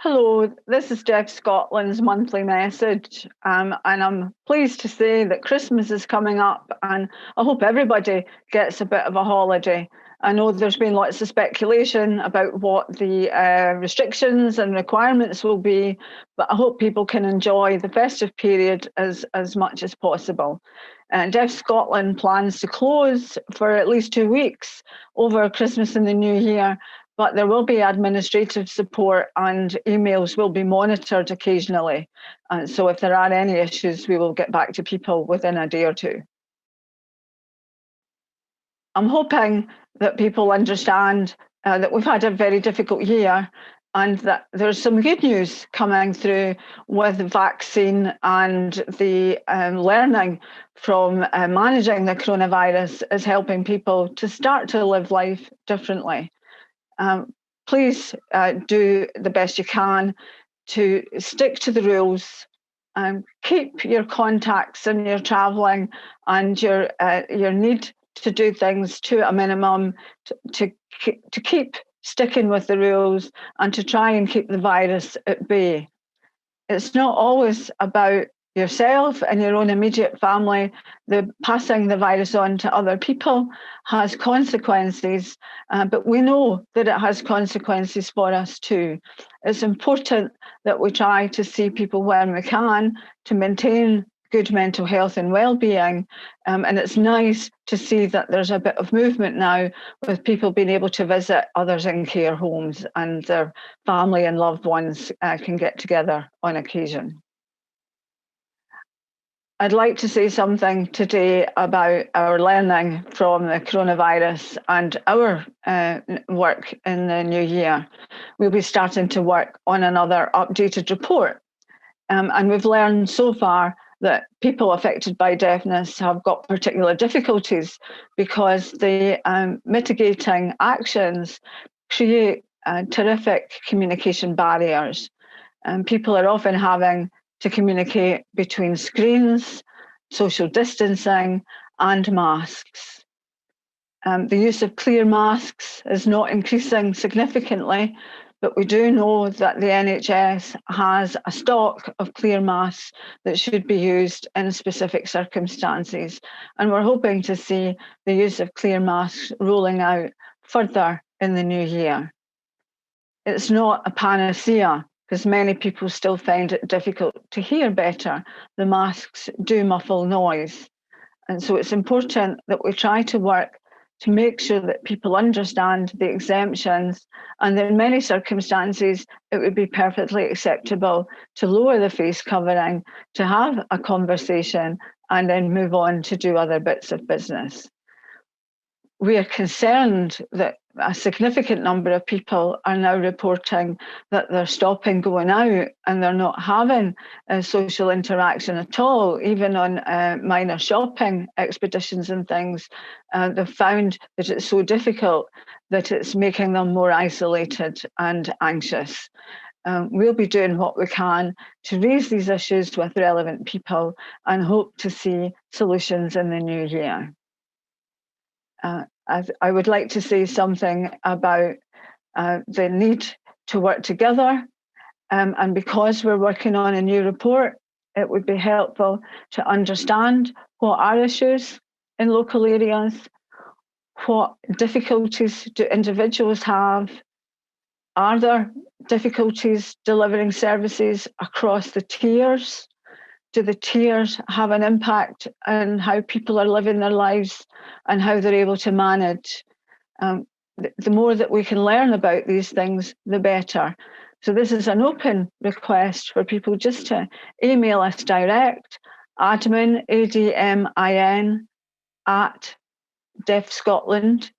Hello, this is Deaf Scotland's monthly message, and I'm pleased to say that Christmas is coming up, and I hope everybody gets a bit of a holiday. I know there's been lots of speculation about what the restrictions and requirements will be, but I hope people can enjoy the festive period as much as possible. Deaf Scotland plans to close for at least 2 weeks over Christmas and the New Year, but there will be administrative support and emails will be monitored occasionally. So if there are any issues, we will get back to people within a day or two. I'm hoping that people understand that we've had a very difficult year and that there's some good news coming through with the vaccine and the learning from managing the coronavirus is helping people to start to live life differently. Please do the best you can to stick to the rules and keep your contacts and your travelling and your need to do things to a minimum to keep sticking with the rules and to try and keep the virus at bay. It's not always about yourself and your own immediate family. Passing the virus on to other people has consequences, but we know that it has consequences for us too. It's important that we try to see people when we can to maintain good mental health and well-being, and it's nice to see that there's a bit of movement now with people being able to visit others in care homes and their family and loved ones can get together on occasion. I'd like to say something today about our learning from the coronavirus and our work in the new year. We'll be starting to work on another updated report. And we've learned so far that people affected by deafness have got particular difficulties because the mitigating actions create terrific communication barriers. And people are often having to communicate between screens, social distancing, and masks. The use of clear masks is not increasing significantly, but we do know that the NHS has a stock of clear masks that should be used in specific circumstances. And we're hoping to see the use of clear masks rolling out further in the new year. It's not a panacea, because many people still find it difficult to hear better. The masks do muffle noise. And so it's important that we try to work to make sure that people understand the exemptions. And in many circumstances, it would be perfectly acceptable to lower the face covering, to have a conversation, and then move on to do other bits of business. We are concerned that a significant number of people are now reporting that they're stopping going out and they're not having social interaction at all, even on minor shopping expeditions and things. They've found that it's so difficult that it's making them more isolated and anxious. We'll be doing what we can to raise these issues with relevant people and hope to see solutions in the new year. I would like to say something about the need to work together. And because we're working on a new report, it would be helpful to understand what are issues in local areas, what difficulties do individuals have, are there difficulties delivering services across the tiers? Do the tiers have an impact on how people are living their lives and how they're able to manage? The more that we can learn about these things, the better. So this is an open request for people just to email us direct, admin, ADMIN, at Deaf Scotland,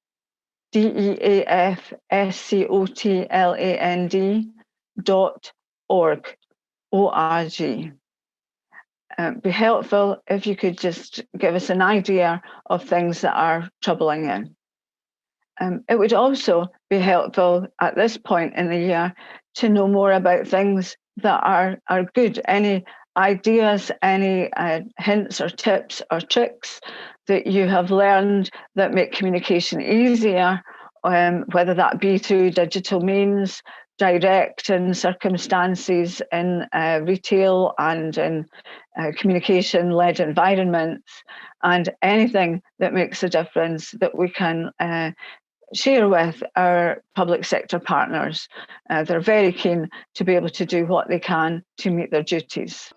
DEAFSCOTLAND.org, ORG. Be helpful if you could just give us an idea of things that are troubling you. It would also be helpful at this point in the year to know more about things that are good. Any ideas, any hints or tips or tricks that you have learned that make communication easier, whether that be through digital means, direct in circumstances in retail and in communication-led environments, and anything that makes a difference that we can share with our public sector partners. They're very keen to be able to do what they can to meet their duties.